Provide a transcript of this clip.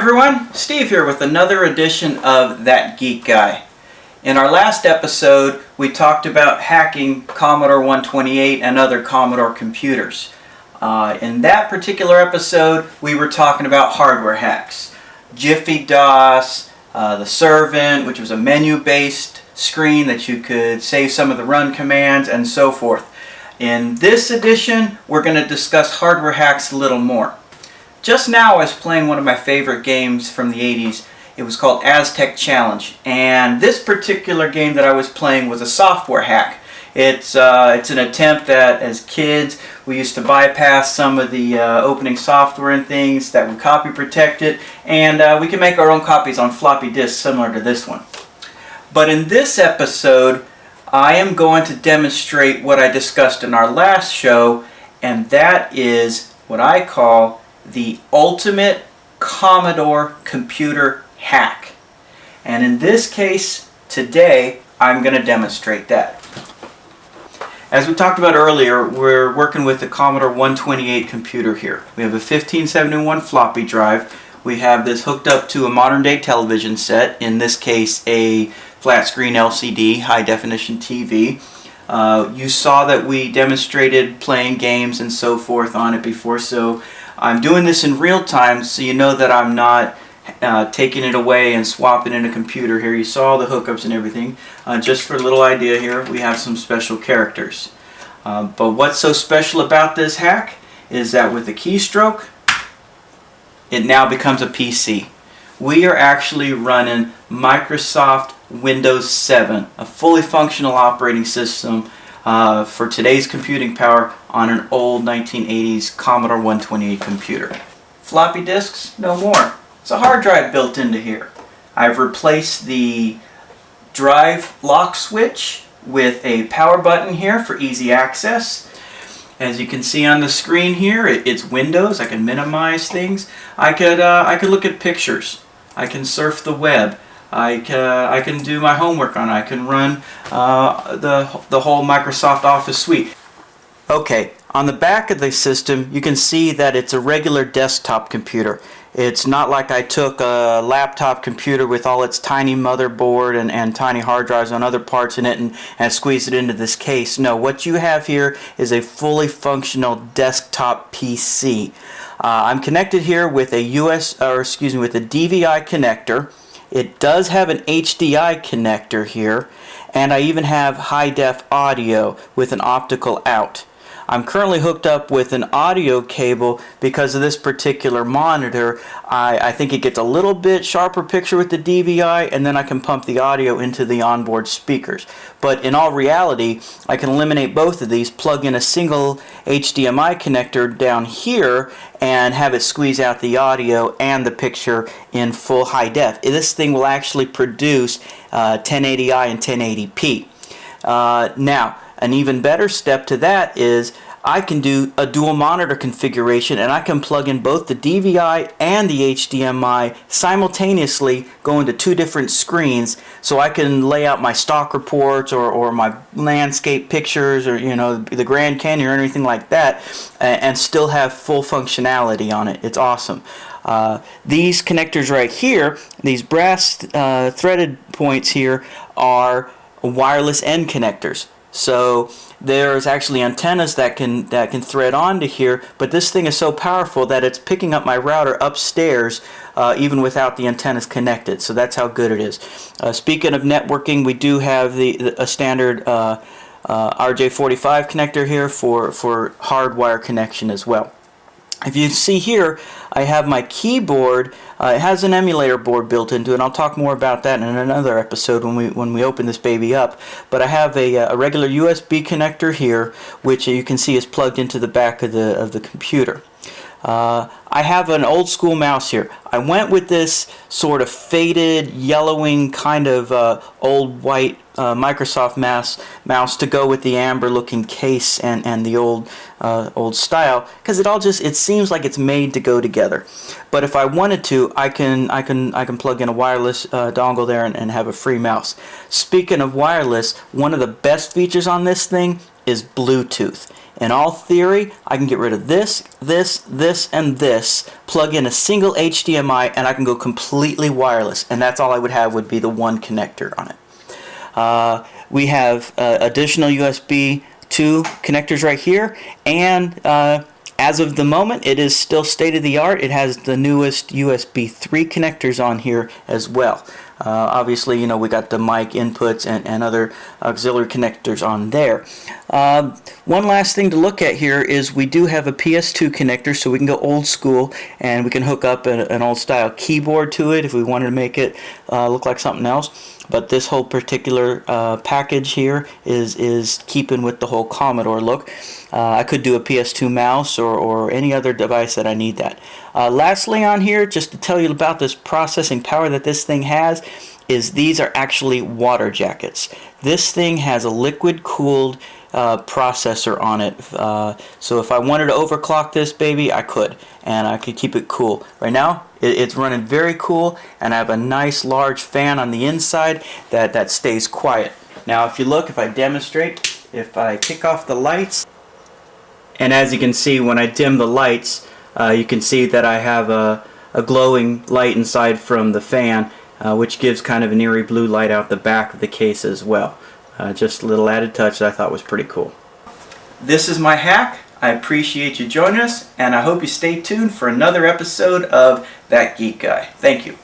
everyone, Steve here with another edition of That Geek Guy. In our last episode, we talked about hacking Commodore 128 and other Commodore computers. In that particular episode, we were talking about hardware hacks. Jiffy DOS, the Servant, which was a menu-based screen that you could save some of the run commands, and so forth. In this edition, we're going to discuss hardware hacks a little more. Just now I was playing one of my favorite games from the 80s. It was called Aztec Challenge, and this particular game that I was playing was a software hack. It's an attempt that, as kids, we used to bypass some of the opening software and things that would copy protect it, and we can make our own copies on floppy disks similar to this one. But in this episode, I am going to demonstrate what I discussed in our last show, and that is what I call the ultimate Commodore Computer Hack. And in this case, today, I'm going to demonstrate that. As we talked about earlier, we're working with the Commodore 128 computer here. We have a 1571 floppy drive. We have this hooked up to a modern day television set, in this case a flat screen LCD, high definition TV. You saw that we demonstrated playing games and so forth on it before, so I'm doing this in real time so you know that I'm not taking it away and swapping in a computer here. You saw all the hookups and everything. Just for a little idea here, we have some special characters. But what's so special about this hack is that with the keystroke, it now becomes a PC. We are actually running Microsoft Windows 7, a fully functional operating system for today's computing power on an old 1980s Commodore 128 computer. Floppy disks? No more. It's a hard drive built into here. I've replaced the drive lock switch with a power button here for easy access. As you can see on the screen here, it's Windows. I can minimize things. I could look at pictures. I can surf the web. I can do my homework on it. I can run the whole Microsoft Office suite. Okay, on the back of the system, you can see that it's a regular desktop computer. It's not like I took a laptop computer with all its tiny motherboard and tiny hard drives on other parts in it and squeezed it into this case. No, what you have here is a fully functional desktop PC. I'm connected here with a with a DVI connector. It does have an HDI connector here, and I even have high def audio with an optical out. I'm currently hooked up with an audio cable because of this particular monitor. I think it gets a little bit sharper picture with the DVI, and then I can pump the audio into the onboard speakers. But in all reality, I can eliminate both of these, plug in a single HDMI connector down here, and have it squeeze out the audio and the picture in full high def. This thing will actually produce 1080i and 1080p. Now, an even better step to that is I can do a dual monitor configuration, and I can plug in both the DVI and the HDMI simultaneously, go into two different screens, so I can lay out my stock reports or my landscape pictures, or the Grand Canyon or anything like that, and still have full functionality on it. It's awesome. These connectors right here, these brass threaded points here, are wireless end connectors. So there's actually antennas that can thread onto here, but this thing is so powerful that it's picking up my router upstairs even without the antennas connected. So that's how good it is. Speaking of networking, we do have a standard RJ45 connector here for hardwire connection as well. If you see here, I have my keyboard. It has an emulator board built into it. I'll talk more about that in another episode when we open this baby up. But I have a regular USB connector here, which you can see is plugged into the back of the computer. I have an old school mouse here. I went with this sort of faded, yellowing kind of old white Microsoft mouse to go with the amber looking case and the old style, because it seems like it's made to go together. But if I wanted to, I can plug in a wireless dongle there and have a free mouse. Speaking of wireless, one of the best features on this thing is Bluetooth. In all theory, I can get rid of this, and this, plug in a single HDMI, and I can go completely wireless, and that's all I would have would be the one connector on it. We have additional USB 2 connectors right here, and as of the moment, it is still state-of-the-art. It has the newest USB 3 connectors on here as well. Obviously, you know, we got the mic inputs and other auxiliary connectors on there. One last thing to look at here is we do have a PS2 connector, so we can go old school and we can hook up an old style keyboard to it if we wanted to make it look like something else. But this whole particular package here is keeping with the whole Commodore look. I could do a PS2 mouse or any other device that I need that. Lastly on here, just to tell you about this processing power that this thing has, is these are actually water jackets. This thing has a liquid cooled processor on it, so if I wanted to overclock this baby, I could, and I could keep it cool. Right now it's running very cool, and I have a nice large fan on the inside that stays quiet. Now if you look, if I demonstrate, if I kick off the lights, and as you can see, when I dim the lights, you can see that I have a glowing light inside from the fan, which gives kind of an eerie blue light out the back of the case as well. Just a little added touch that I thought was pretty cool. This is my hack. I appreciate you joining us, and I hope you stay tuned for another episode of That Geek Guy. Thank you.